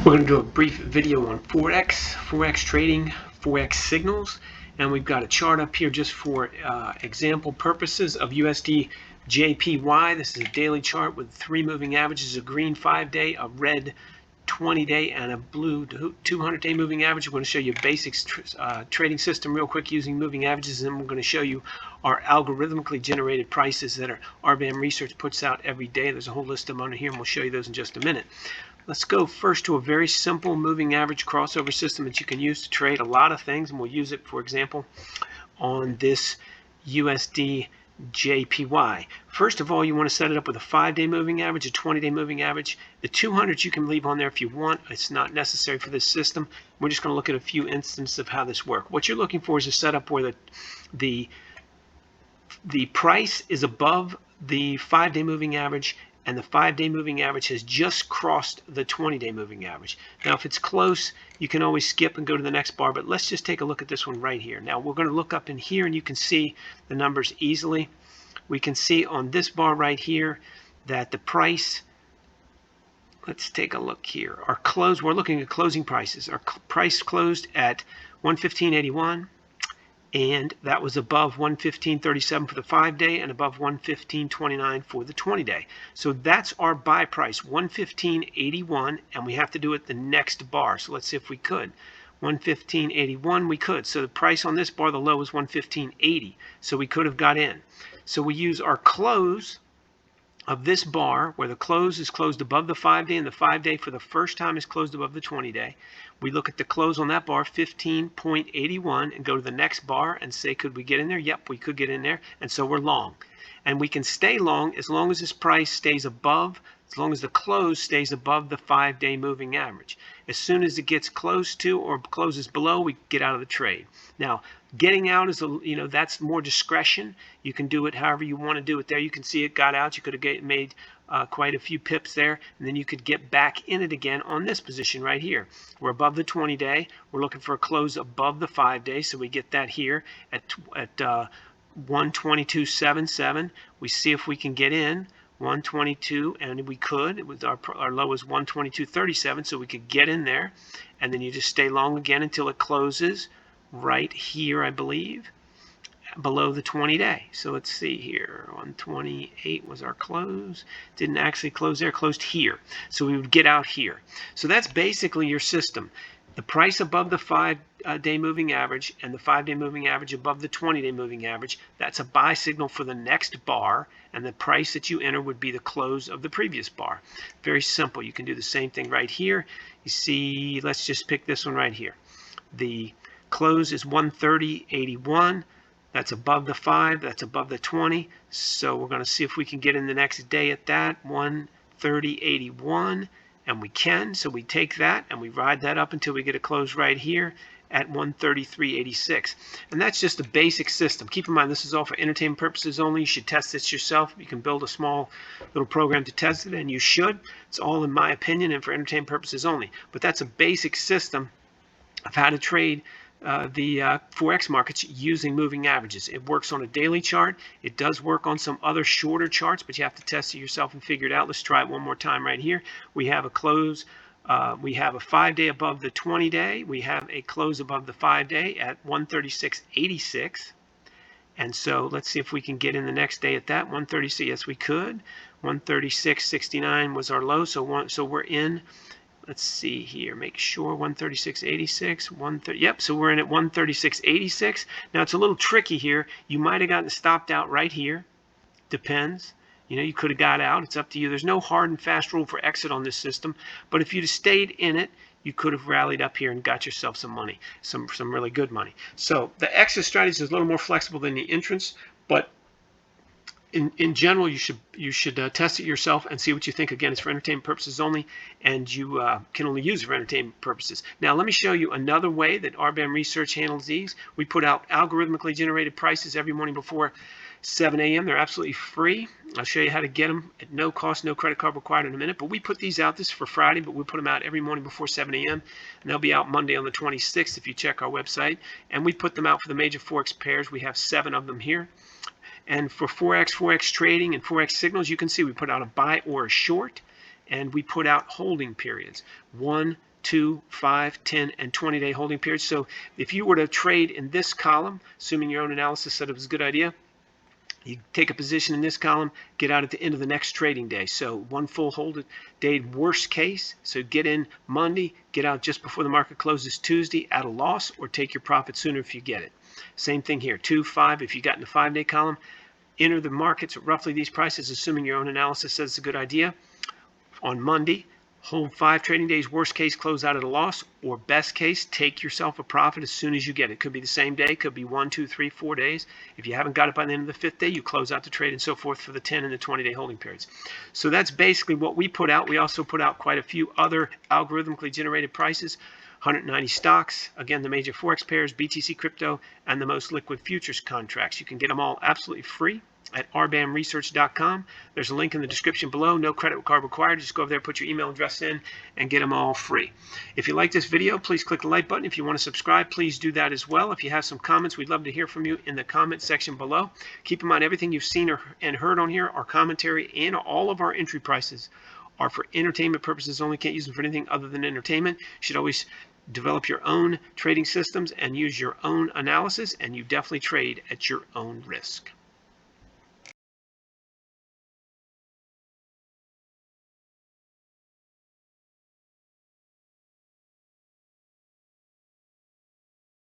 We're going to do a brief video on Forex Trading, Forex Signals, and we've got a chart up here just for example purposes of USD JPY. This is a daily chart with 3 moving averages, a green 5-day, a red 20-day, and a blue 200-day moving average. We're going to show you a basic trading system real quick using moving averages, and then we're going to show you our algorithmically generated prices that our RBAM research puts out every day. There's a whole list of them under here, and we'll show you those in just a minute. Let's go first to a very simple moving average crossover system that you can use to trade a lot of things, and we'll use it, for example, on this USD JPY. First of all, you want to set it up with a 5-day moving average, a 20-day moving average. The 200 you can leave on there if you want. It's not necessary for this system. We're just going to look at a few instances of how this works. What you're looking for is a setup where the price is above the 5-day moving average, and the 5-day moving average has just crossed the 20-day moving average. Now, if it's close, you can always skip and go to the next bar, but let's just take a look at this one right here. Now, we're going to look up in here, and you can see the numbers easily. We can see on this bar right here that the price, let's take a look here. Our close, we're looking at closing prices. Our price closed at 115.81. And that was above 115.37 for the 5-day and above 115.29 for the 20-day. So that's our buy price, 115.81, and we have to do it the next bar. So let's see if we could. 115.81, we could. So the price on this bar, the low is 115.80. So we could have got in. So we use our close of this bar, where the close is closed above the 5-day, and the 5-day for the first time is closed above the 20-day. We look at the close on that bar, 15.81, and go to the next bar and say, could we get in there? Yep, we could get in there, and so we're long. And we can stay long as long as this price stays above, as long as the close stays above the 5-day moving average. As soon as it gets close to or closes below, we get out of the trade. Now, getting out is, that's more discretion. You can do it however you want to do it there. You can see it got out. You could have made quite a few pips there, and then you could get back in it again on this position right here. We're above the 20-day. We're looking for a close above the 5-day, so we get that here at 122.77. We see if we can get in 122, and we could. It was our low was 122.37, so we could get in there, and then you just stay long again until it closes right here, I believe, below the 20-day. So let's see here. 128 was our close. Didn't actually close there, closed here. So we would get out here. So that's basically your system. The price above the 5-day moving average and the 5-day moving average above the 20-day moving average, that's a buy signal for the next bar, and the price that you enter would be the close of the previous bar. Very simple. You can do the same thing right here. You see, let's just pick this one right here. The close is 130.81. That's above the 5, that's above the 20. So we're going to see if we can get in the next day at that, 130.81. And we can, so we take that and we ride that up until we get a close right here at 133.86. And that's just a basic system. Keep in mind, this is all for entertainment purposes only. You should test this yourself. You can build a small little program to test it, and you should. It's all in my opinion and for entertainment purposes only. But that's a basic system of how to trade the Forex markets using moving averages. It works on a daily chart. It does work on some other shorter charts, but you have to test it yourself and figure it out. Let's try it one more time right here. We have a close. We have a 5-day above the 20-day. We have a close above the 5-day at 136.86. And so let's see if we can get in the next day at that 136. Yes, we could. 136.69 was our low. So we're in. Let's see here, make sure 136.86, 130. Yep, so we're in at 136.86. Now it's a little tricky here. You might have gotten stopped out right here. Depends. You could have got out. It's up to you. There's no hard and fast rule for exit on this system. But if you'd have stayed in it, you could have rallied up here and got yourself some money, some really good money. So the exit strategy is a little more flexible than the entrance, but in general, you should test it yourself and see what you think. Again, it's for entertainment purposes only, and you can only use it for entertainment purposes. Now, let me show you another way that RBAM Research handles these. We put out algorithmically generated prices every morning before 7 a.m. They're absolutely free. I'll show you how to get them at no cost, no credit card required in a minute. But we put these out. This is for Friday, but we put them out every morning before 7 a.m. And they'll be out Monday on the 26th if you check our website. And we put them out for the major Forex pairs. We have 7 of them here. And for Forex Trading, and Forex Signals, you can see we put out a buy or a short, and we put out holding periods, 1, 2, 5, 10, and 20-day holding periods. So if you were to trade in this column, assuming your own analysis said it was a good idea, you take a position in this column, get out at the end of the next trading day. So one full hold day worst case. So get in Monday, get out just before the market closes Tuesday at a loss, or take your profit sooner if you get it. Same thing here, 2, 5, if you got in the 5-day column, enter the markets at roughly these prices, assuming your own analysis says it's a good idea. On Monday, hold 5 trading days, worst case, close out at a loss, or best case, take yourself a profit as soon as you get it. Could be the same day, could be 1, 2, 3, 4 days. If you haven't got it by the end of the 5th day, you close out the trade and so forth for the 10 and the 20-day holding periods. So that's basically what we put out. We also put out quite a few other algorithmically generated prices. 190 stocks, again, the major Forex pairs, BTC crypto, and the most liquid futures contracts. You can get them all absolutely free at rbamresearch.com. There's a link in the description below. No credit card required. Just go over there, put your email address in, and get them all free. If you like this video, please click the like button. If you want to subscribe, please do that as well. If you have some comments, we'd love to hear from you in the comment section below. Keep in mind, everything you've seen and heard on here, our commentary and all of our entry prices are for entertainment purposes only. Can't use them for anything other than entertainment. You should always develop your own trading systems and use your own analysis, and you definitely trade at your own risk.